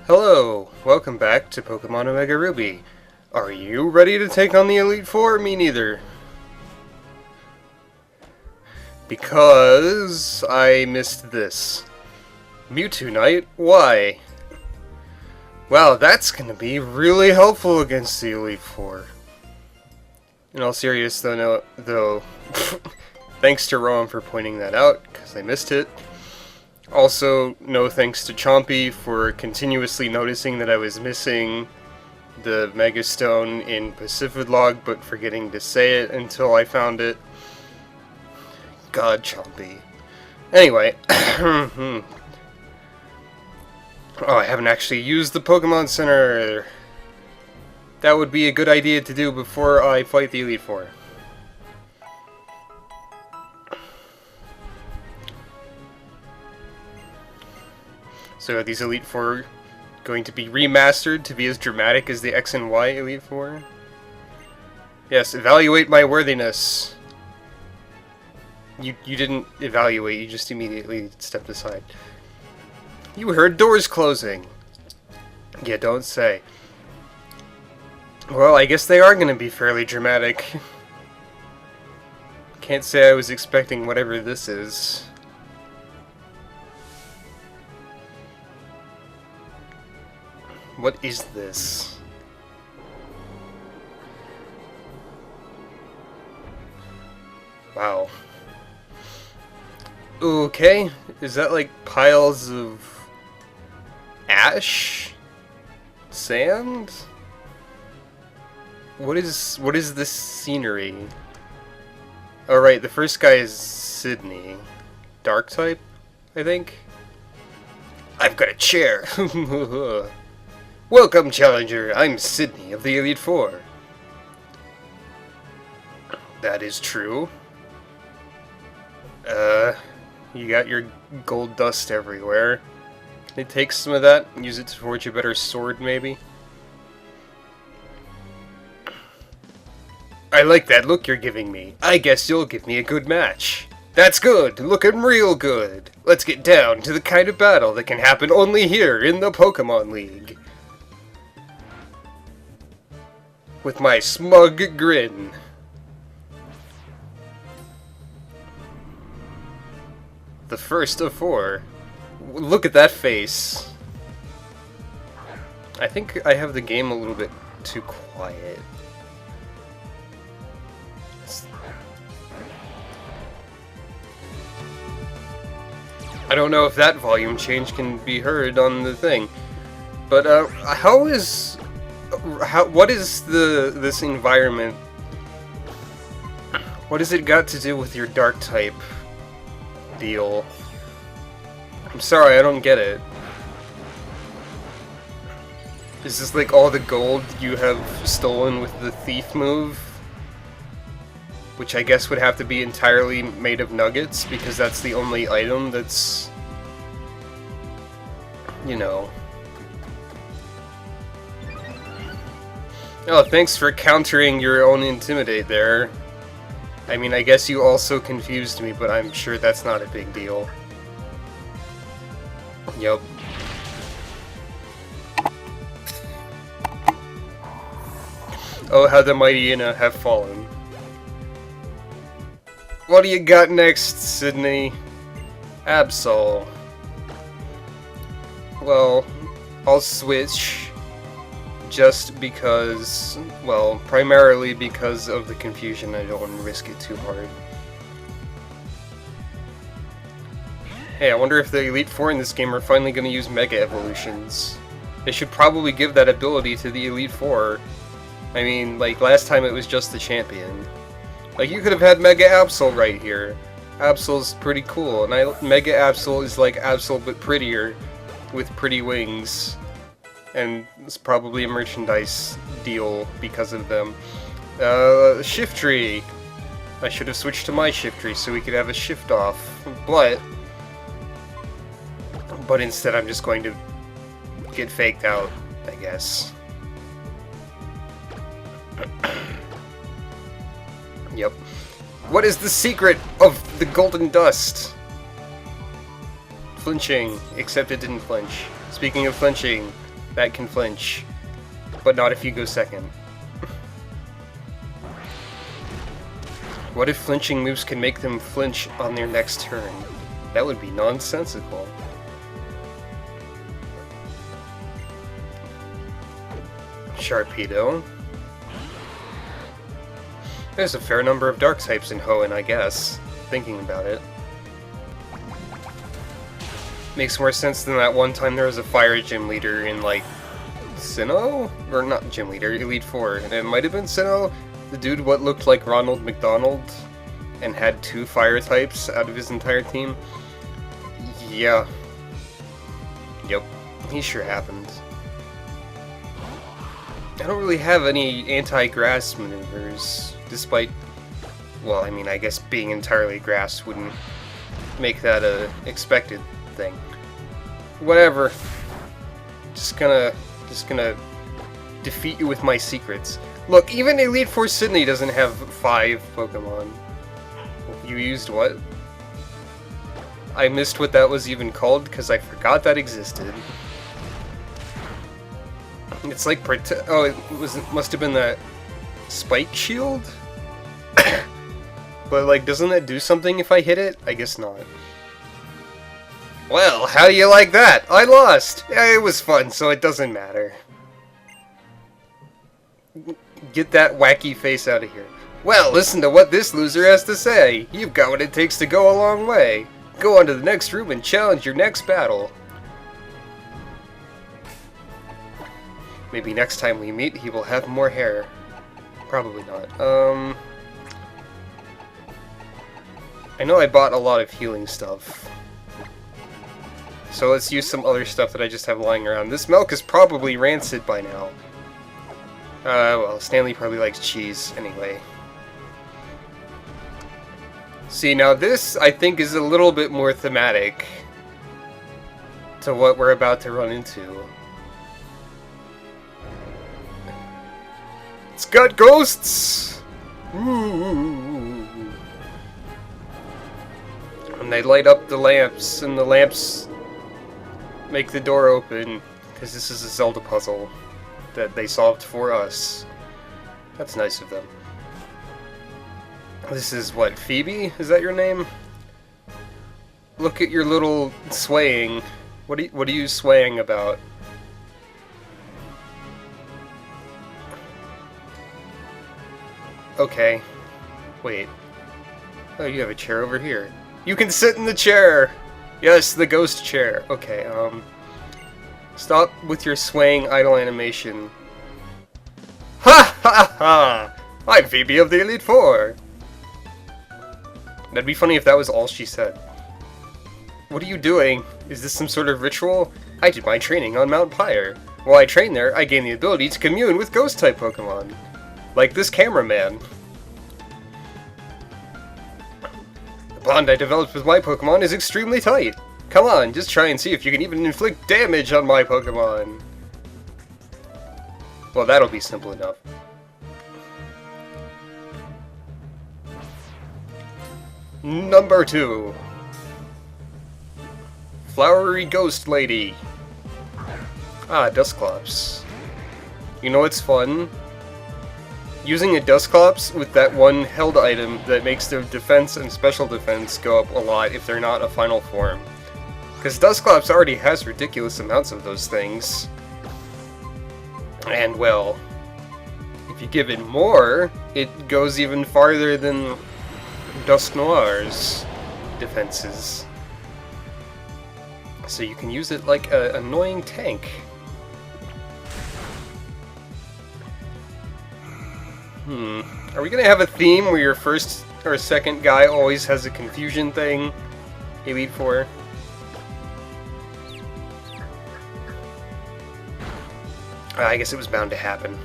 Hello, welcome back to Pokémon Omega Ruby. Are you ready to take on the Elite Four? Me neither. Because I missed this. Mewtwo Knight? Why? Wow, that's gonna be really helpful against the Elite Four. In all seriousness though, thanks to Rowan for pointing that out, because I missed it. Also, no thanks to Chompy for continuously noticing that I was missing the Mega Stone in Pacific but forgetting to say it until I found it. God, Chompy. Anyway, oh, I haven't actually used the Pokemon Center. That would be a good idea to do before I fight the Elite Four. So are these Elite Four going to be remastered to be as dramatic as the X and Y Elite Four? Yes, evaluate my worthiness. You didn't evaluate, you just immediately stepped aside. You heard doors closing. Yeah, don't say. Well, I guess they are going to be fairly dramatic. Can't say I was expecting whatever this is. What is this? Wow. Okay, is that like piles of ash? Sand? What is this scenery? Oh right, the first guy is Sydney. Dark type, I think? I've got a chair! Welcome, Challenger! I'm Sydney of the Elite Four. That is true. You got your gold dust everywhere. Can I take some of that and use it to forge a better sword, maybe? I like that look you're giving me. I guess you'll give me a good match. That's good! Looking real good! Let's get down to the kind of battle that can happen only here in the Pokemon League. With my smug grin. The first of four. Look at that face. I think I have the game a little bit too quiet. I don't know if that volume change can be heard on the thing. But what is this environment? What has it got to do with your dark type deal? I'm sorry, I don't get it. Is this like all the gold you have stolen with the thief move? Which I guess would have to be entirely made of nuggets, because that's the only item that's, you know. Oh, thanks for countering your own Intimidate there. I mean, I guess you also confused me, but I'm sure that's not a big deal. Yup. Oh, how the mighty have fallen. What do you got next, Sydney? Absol. Well, I'll switch. Just because, well, primarily because of the confusion. I don't want to risk it too hard. Hey, I wonder if the Elite Four in this game are finally going to use Mega Evolutions. They should probably give that ability to the Elite Four. I mean, like, last time it was just the champion. Like, you could have had Mega Absol right here. Absol's pretty cool, and Mega Absol is like Absol but prettier, with pretty wings. And it's probably a merchandise deal because of them. Shiftry! I should have switched to my Shiftry so we could have a shift off, but But instead I'm just going to get faked out, I guess. Yep. What is the secret of the golden dust? Flinching, except it didn't flinch. Speaking of flinching, that can flinch. But not if you go second. What if flinching moves can make them flinch on their next turn? That would be nonsensical. Sharpedo. There's a fair number of dark types in Hoenn, I guess, thinking about it. Makes more sense than that one time there was a fire gym leader in, like, Sinnoh? Or not gym leader, Elite Four. And it might have been Sinnoh, the dude what looked like Ronald McDonald and had 2 fire types out of his entire team. Yeah. Yep. He sure happened. I don't really have any anti-grass maneuvers, despite, well, I mean, I guess being entirely grass wouldn't make that a expected thing. Whatever. Just gonna defeat you with my secrets. Look, even Elite Four Sydney doesn't have 5 Pokemon. You used what? I missed what that was even called because I forgot that existed. It's like oh, it must have been that spike shield? But like, doesn't that do something if I hit it? I guess not. Well, how do you like that? I lost! Yeah, it was fun, so it doesn't matter. Get that wacky face out of here. Well, listen to what this loser has to say. You've got what it takes to go a long way. Go on to the next room and challenge your next battle. Maybe next time we meet, he will have more hair. Probably not. I know I bought a lot of healing stuff. So let's use some other stuff that I just have lying around. This milk is probably rancid by now. Well, Stanley probably likes cheese anyway. See, now this, I think, is a little bit more thematic to what we're about to run into. It's got ghosts! Ooh. And they light up the lamps, and the lamps make the door open, because this is a Zelda puzzle that they solved for us. That's nice of them. This is what, Phoebe? Is that your name? Look at your little swaying. What are you swaying about? Okay. Wait. Oh, you have a chair over here. You can sit in the chair! Yes, the ghost chair. Okay, stop with your swaying idle animation. Ha ha ha! I'm Phoebe of the Elite Four! That'd be funny if that was all she said. What are you doing? Is this some sort of ritual? I did my training on Mount Pyre. While I trained there, I gained the ability to commune with ghost-type Pokemon. Like this cameraman. The bond I developed with my Pokemon is extremely tight. Come on, just try and see if you can even inflict damage on my Pokemon. Well, that'll be simple enough. Number 2. Flowery Ghost Lady. Ah, Dusclops. You know what's fun? Using a Dusclops with that one held item that makes their defense and special defense go up a lot if they're not a final form. Because Dusclops already has ridiculous amounts of those things. And, well, if you give it more, it goes even farther than Dusknoir's defenses. So you can use it like an annoying tank. Are we gonna have a theme where your first or second guy always has a confusion thing? Elite Four? I guess it was bound to happen.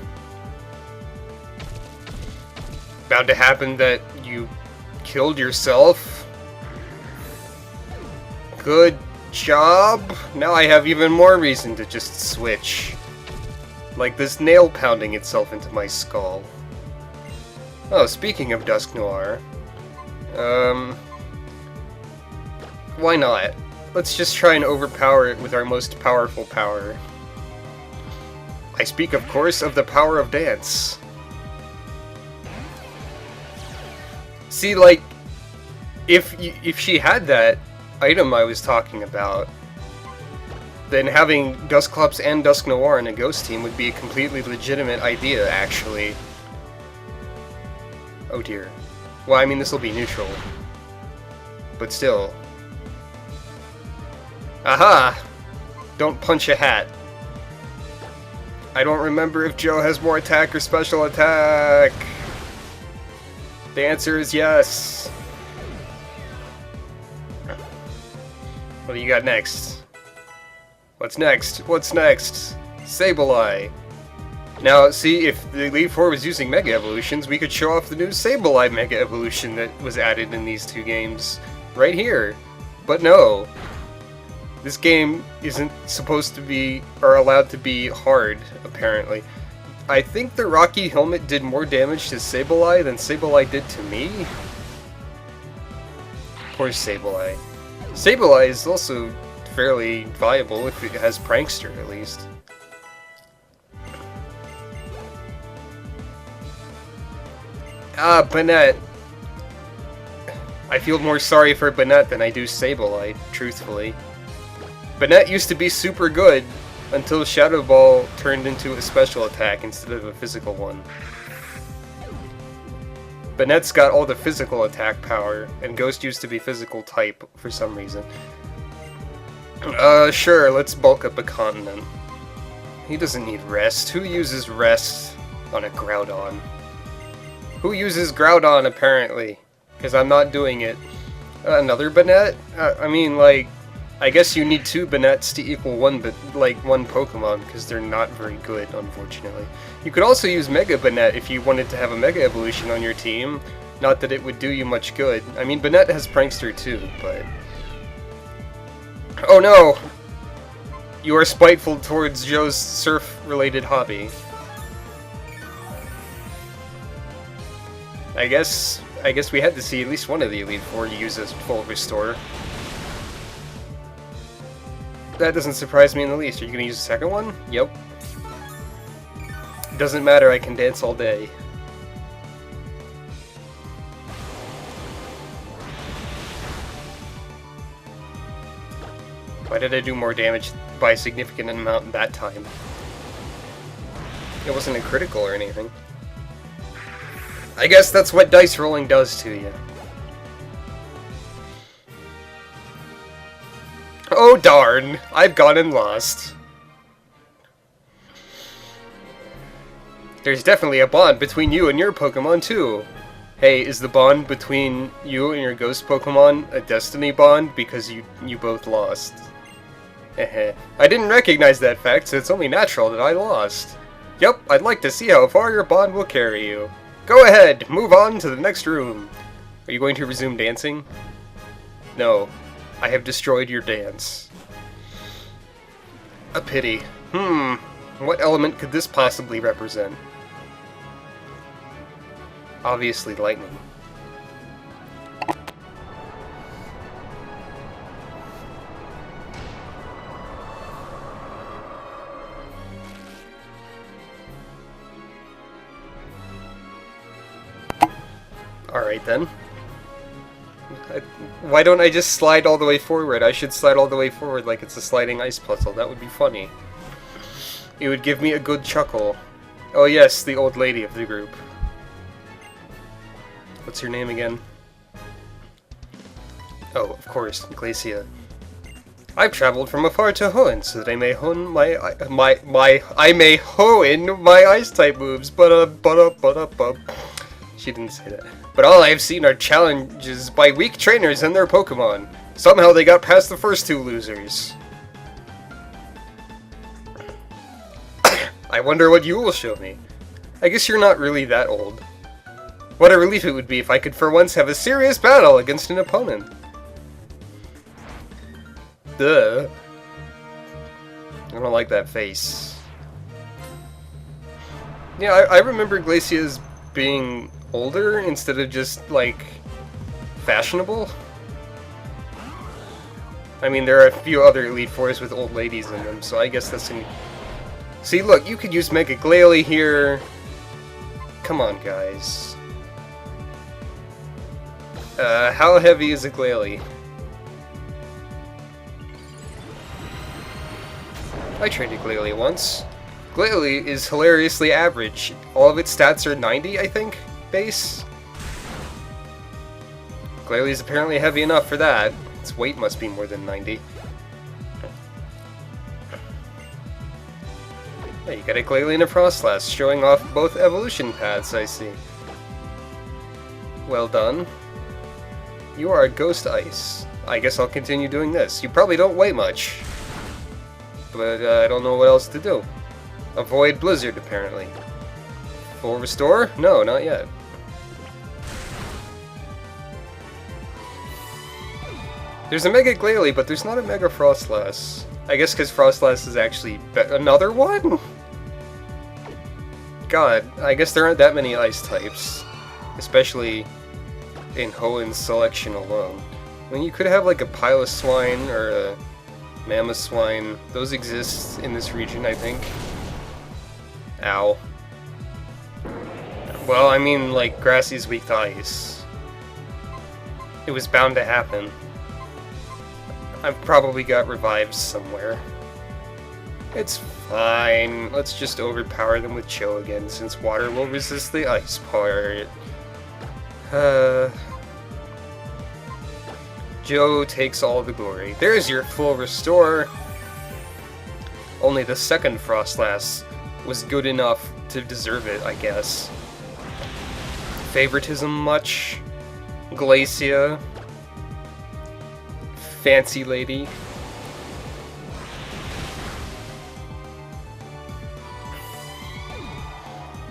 Bound to happen that you killed yourself? Good job! Now I have even more reason to just switch. Like this nail pounding itself into my skull. Oh, speaking of Dusk Noir. Why not? Let's just try and overpower it with our most powerful power. I speak, of course, of the power of dance. See, like, if she had that item I was talking about, then having Dusclops and Dusk Noir in a ghost team would be a completely legitimate idea, actually. Oh dear. Well, I mean, this will be neutral. But still. Aha! Don't punch a hat. I don't remember if Joe has more attack or special attack. The answer is yes. What do you got next? What's next? What's next? Sableye. Now, see, if the Elite Four was using Mega Evolutions, we could show off the new Sableye Mega Evolution that was added in these two games. Right here. But no. This game isn't supposed to be, or allowed to be, hard, apparently. I think the Rocky Helmet did more damage to Sableye than Sableye did to me. Poor Sableye. Sableye is also fairly viable if it has Prankster, at least. Ah, Banette. I feel more sorry for Banette than I do Sableye, truthfully. Banette used to be super good until Shadow Ball turned into a special attack instead of a physical one. Banette's got all the physical attack power, and Ghost used to be physical type for some reason. Sure, let's bulk up a continent. He doesn't need rest. Who uses rest on a Groudon? Who uses Groudon, apparently? Because I'm not doing it. Another Banette? I mean, like, I guess you need two Banettes to equal one Pokemon, because they're not very good, unfortunately. You could also use Mega Banette if you wanted to have a Mega Evolution on your team. Not that it would do you much good. I mean, Banette has Prankster too, but... Oh no! You are spiteful towards Joe's surf-related hobby. I guess we had to see at least one of the Elite Four use a full restore. That doesn't surprise me in the least. Are you gonna use the second one? Yep. Doesn't matter, I can dance all day. Why did I do more damage by a significant amount that time? It wasn't a critical or anything. I guess that's what dice rolling does to you. Oh darn! I've gone and lost. There's definitely a bond between you and your Pokemon too. Hey, is the bond between you and your ghost Pokemon a destiny bond because you both lost? Heh. I didn't recognize that fact, so it's only natural that I lost. Yep, I'd like to see how far your bond will carry you. Go ahead, move on to the next room. Are you going to resume dancing? No. I have destroyed your dance. A pity. What element could this possibly represent? Obviously lightning. Alright then. Why don't I just slide all the way forward? I should slide all the way forward like it's a sliding ice puzzle. That would be funny. It would give me a good chuckle. Oh yes, the old lady of the group. What's your name again? Oh, of course, Glacia. I've traveled from afar to Hoenn so that I may hone I may hone my ice-type moves. She didn't say that. But all I have seen are challenges by weak trainers and their Pokemon. Somehow they got past the first two losers. I wonder what you will show me. I guess you're not really that old. What a relief it would be if I could for once have a serious battle against an opponent. Duh. I don't like that face. Yeah, I remember Glacia's being older instead of just, like, fashionable. I mean, there are a few other Elite Fours with old ladies in them, so I guess that's an... See, look, you could use Mega Glalie here. Come on, guys. How heavy is a Glalie? I traded Glalie once. Glalie is hilariously average. All of its stats are 90, I think, base. Glalie is apparently heavy enough for that. Its weight must be more than 90. Yeah, you got a Glalie and a Frostlass, showing off both evolution paths, I see. Well done. You are a Ghost Ice. I guess I'll continue doing this. You probably don't weigh much. But I don't know what else to do. Avoid Blizzard, apparently. Full Restore? No, not yet. There's a Mega Glalie, but there's not a Mega Frostlass. I guess because Frostlass is actually another one? God, I guess there aren't that many ice types. Especially in Hoenn's selection alone. I mean, you could have like a Piloswine or a Mamoswine. Those exist in this region, I think. Ow. Well, I mean, like, Grassy's weak to ice. It was bound to happen. I've probably got revives somewhere. It's fine. Let's just overpower them with Chill again, since water will resist the ice part. Joe takes all the glory. There's your full restore! Only the second Frostlass was good enough to deserve it, I guess. Favoritism much? Glacia? Fancy lady?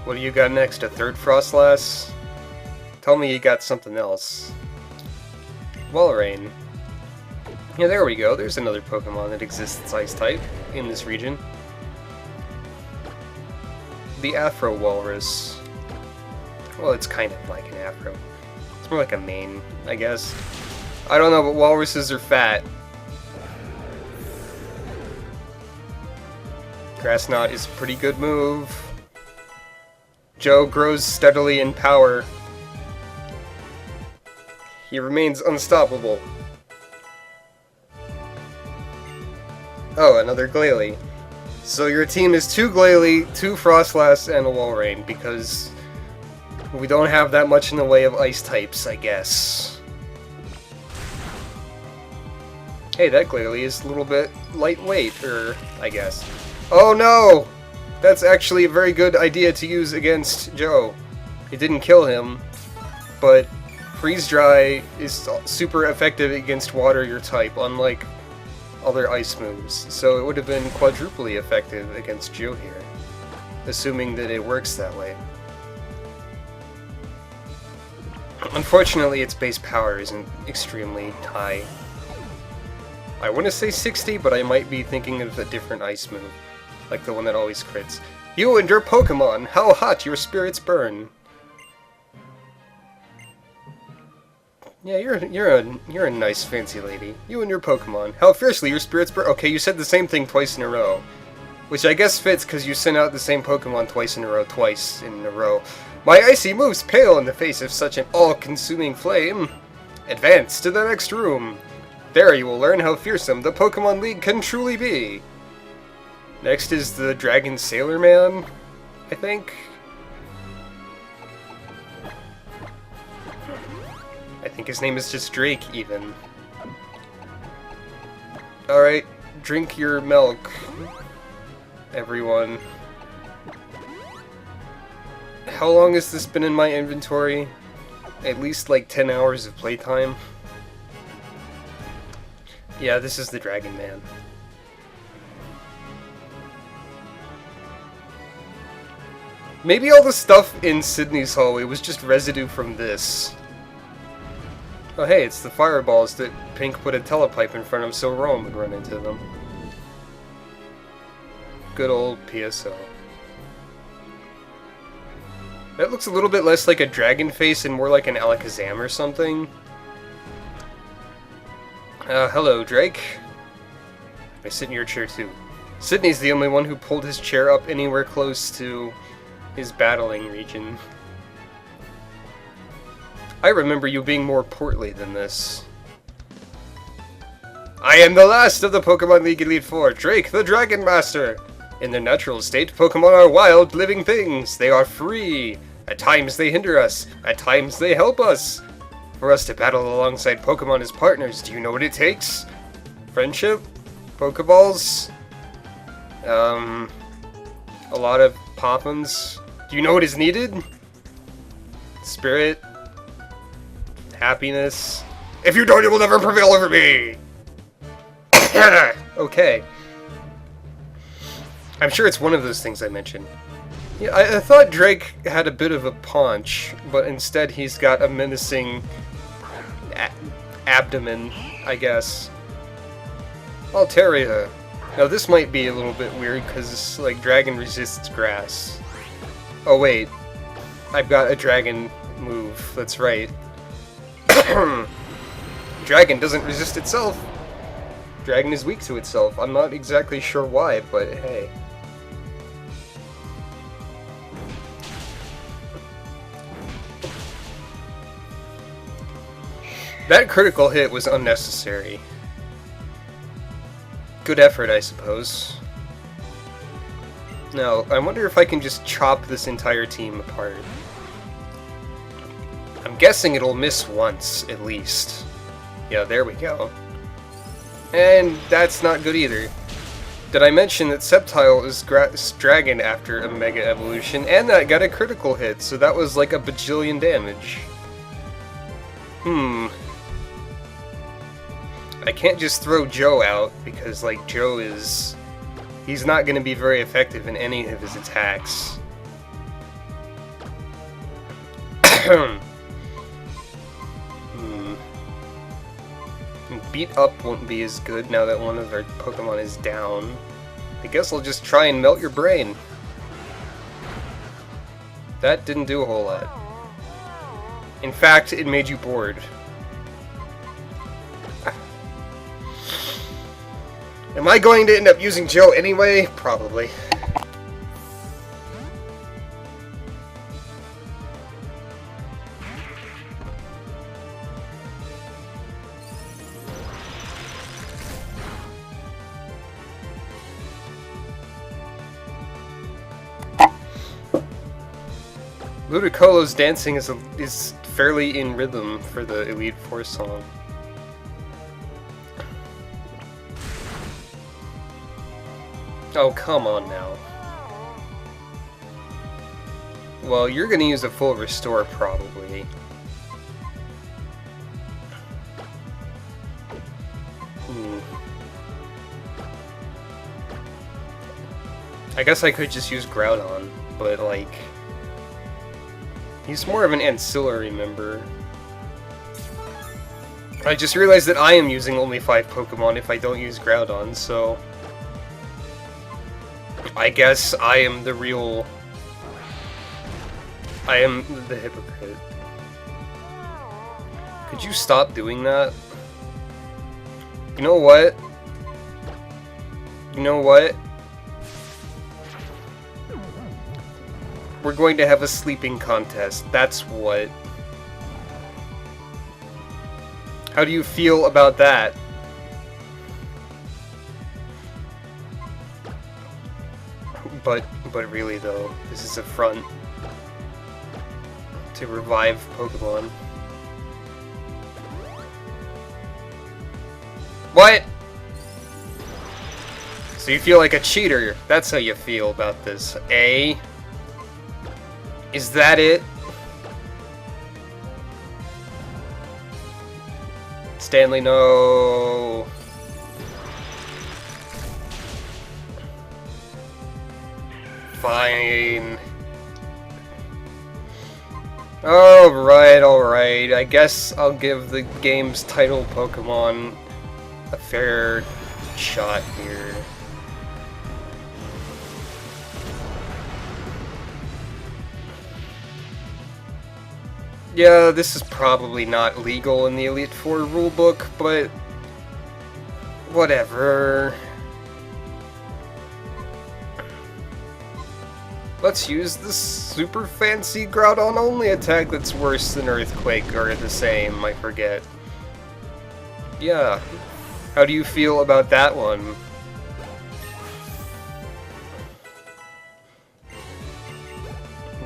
What do you got next? A third Frostlass? Tell me you got something else. Walrein. Yeah, there we go. There's another Pokemon that exists Ice-type in this region. The Afro Walrus. Well, it's kind of like an Afro. It's more like a mane, I guess. I don't know, but walruses are fat. Grass Knot is a pretty good move. Joe grows steadily in power. He remains unstoppable. Oh, another Glalie. So your team is 2 Glalie, 2 Frostlass, and a Walrein, because we don't have that much in the way of ice types, I guess. Hey, that Glalie is a little bit lightweight, I guess. Oh no! That's actually a very good idea to use against Joe. It didn't kill him, but Freeze Dry is super effective against water your type, unlike other ice moves. So it would have been quadruply effective against Joe here, assuming that it works that way. Unfortunately, its base power isn't extremely high. I want to say 60, but I might be thinking of a different ice move, like the one that always crits. You and your Pokemon! How hot your spirits burn! Yeah, you're a nice fancy lady. You and your Pokemon. How fiercely your spirits burn. Okay, you said the same thing twice in a row, which I guess fits because you sent out the same Pokemon twice in a row. My icy moves pale in the face of such an all-consuming flame. Advance to the next room. There you will learn how fearsome the Pokemon League can truly be. Next is the Dragon Sailor Man, I think. I think his name is just Drake, even. Alright, drink your milk, everyone. How long has this been in my inventory? At least like 10 hours of playtime. Yeah, this is the Dragon Man. Maybe all the stuff in Sydney's hallway was just residue from this. Oh hey, it's the fireballs that Pink put a telepipe in front of so Rome would run into them. Good old PSO. That looks a little bit less like a dragon face and more like an Alakazam or something. Hello, Drake. I sit in your chair too. Sydney's the only one who pulled his chair up anywhere close to his battling region. I remember you being more portly than this. I am the last of the Pokemon League Elite Four, Drake, the Dragon Master! In their natural state, Pokemon are wild, living things. They are free. At times they hinder us. At times they help us. For us to battle alongside Pokemon as partners, do you know what it takes? Friendship? Pokeballs? A lot of Poppins? Do you know what is needed? Spirit? Happiness? If you don't, you will never prevail over me! Okay. I'm sure it's one of those things I mentioned. Yeah, I thought Drake had a bit of a paunch, but instead he's got a menacing abdomen, I guess. Altaria. Now this might be a little bit weird, because, like, dragon resists grass. Oh wait. I've got a dragon move, that's right. Dragon doesn't resist itself. Dragon is weak to itself. I'm not exactly sure why, but hey. That critical hit was unnecessary. Good effort, I suppose. Now, I wonder if I can just chop this entire team apart. I'm guessing it'll miss once, at least. Yeah, there we go. And that's not good either. Did I mention that Sceptile is Dragon after a Mega Evolution, and that got a critical hit, so that was like a bajillion damage. I can't just throw Joe out, because, like, Joe is... he's not going to be very effective in any of his attacks. Beat Up won't be as good now that one of our Pokemon is down. I guess I'll just try and melt your brain. That didn't do a whole lot. In fact, it made you bored. Am I going to end up using Joe anyway? Probably. Ludicolo's dancing is fairly in rhythm for the Elite Four song. Oh, come on now. Well, you're gonna use a full restore, probably. I guess I could just use Groudon, but, like... he's more of an ancillary member. I just realized that I am using only 5 Pokemon if I don't use Groudon, so... I guess I am the real... I am the hypocrite. Could you stop doing that? You know what? You know what? We're going to have a sleeping contest. That's what. How do you feel about that? But really though, this is a front to revive Pokemon. What? So you feel like a cheater. That's how you feel about this, eh? Is that it? Stanley, no. Fine. Alright. I guess I'll give the game's title Pokemon a fair shot here. Yeah, this is probably not legal in the Elite Four rulebook, but whatever. Let's use this super fancy Groudon only attack that's worse than Earthquake, or the same, I forget. Yeah. How do you feel about that one?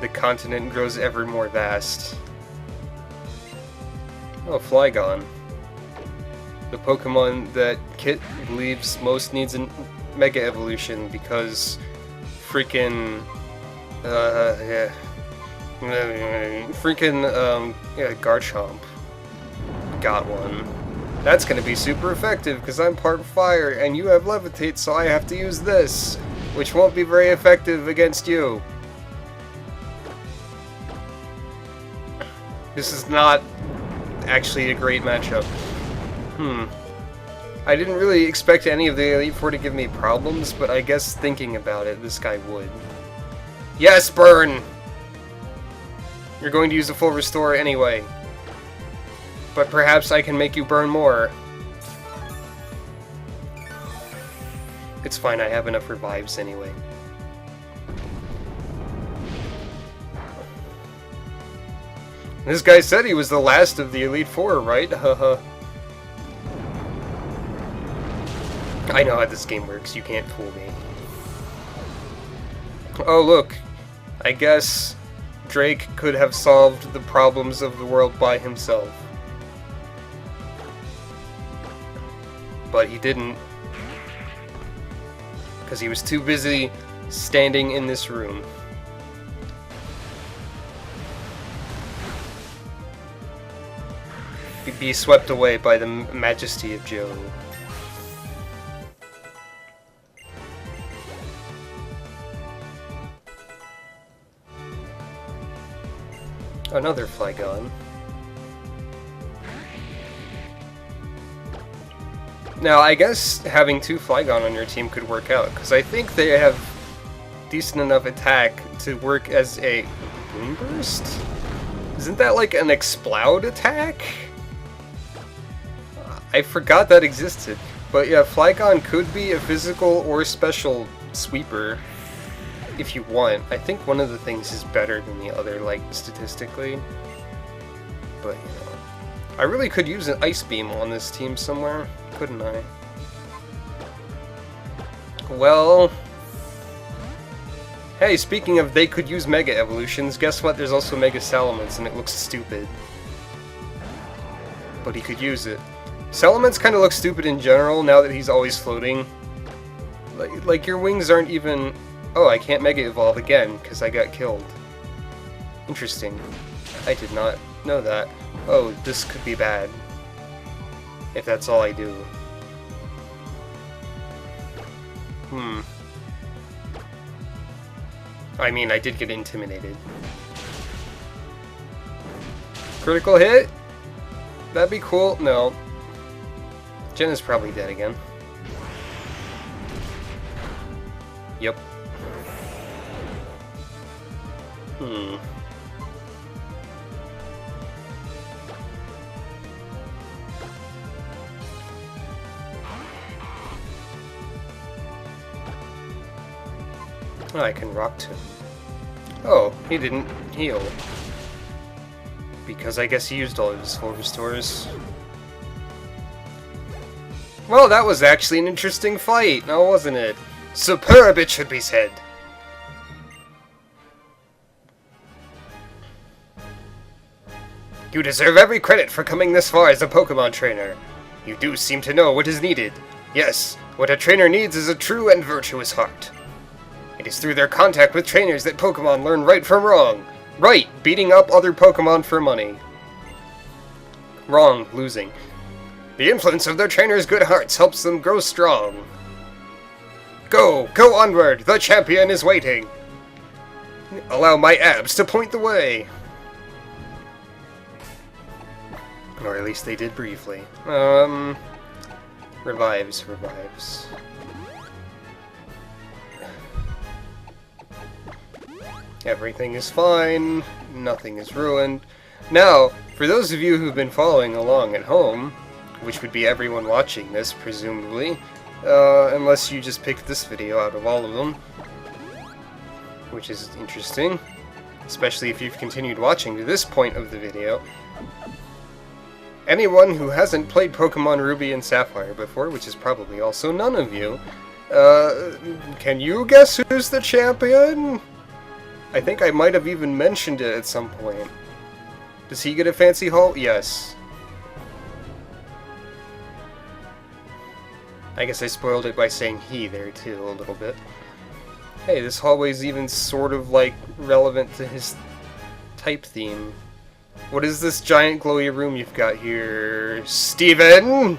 The continent grows ever more vast. Oh, Flygon. The Pokemon that Kit believes most needs a Mega Evolution because freaking yeah, Garchomp got one. That's gonna be super effective because I'm part fire and you have Levitate, so I have to use this, which won't be very effective against you. This is not actually a great matchup. I didn't really expect any of the Elite Four to give me problems, but I guess thinking about it, this guy would. Yes, burn! You're going to use a full restore anyway. But perhaps I can make you burn more. It's fine, I have enough revives anyway. This guy said he was the last of the Elite Four, right? Haha. I know how this game works, you can't fool me. Oh look, I guess Drake could have solved the problems of the world by himself. But he didn't. Because he was too busy standing in this room. He'd be swept away by the majesty of Joe. Another Flygon. Now, I guess having two Flygon on your team could work out, because I think they have decent enough attack to work as a Boomburst? Isn't that like an Explode attack? I forgot that existed. But yeah, Flygon could be a physical or special sweeper. If you want. I think one of the things is better than the other, like, statistically. But, you know. I really could use an Ice Beam on this team somewhere, couldn't I? Well... Hey, speaking of they could use Mega Evolutions, guess what? There's also Mega Salamence, and it looks stupid. But he could use it. Salamence kind of looks stupid in general, now that he's always floating. Like your wings aren't even... Oh, I can't Mega Evolve again, because I got killed. Interesting. I did not know that. Oh, this could be bad. If that's all I do. I mean, I did get intimidated. Critical hit? That'd be cool. No. Jen is probably dead again. Yep. Oh, I can Rock Tomb. Oh, he didn't heal. Because I guess he used all of his full restores. Well, that was actually an interesting fight, now wasn't it? Superb, it should be said. You deserve every credit for coming this far as a Pokemon trainer. You do seem to know what is needed. Yes, what a trainer needs is a true and virtuous heart. It is through their contact with trainers that Pokemon learn right from wrong. Right, beating up other Pokemon for money. Wrong, losing. The influence of their trainers' good hearts helps them grow strong. Go onward, the champion is waiting. Allow my abs to point the way. Or at least they did briefly. Revives. Everything is fine. Nothing is ruined. Now, for those of you who've been following along at home, which would be everyone watching this, presumably, unless you just picked this video out of all of them, which is interesting, especially if you've continued watching to this point of the video. Anyone who hasn't played Pokémon Ruby and Sapphire before, which is probably also none of you, can you guess who's the champion? I think I might have even mentioned it at some point. Does he get a fancy haul? Yes. I guess I spoiled it by saying he there too, a little bit. Hey, this hallway's even sort of, like, relevant to his type theme. What is this giant glowy room you've got here, Steven?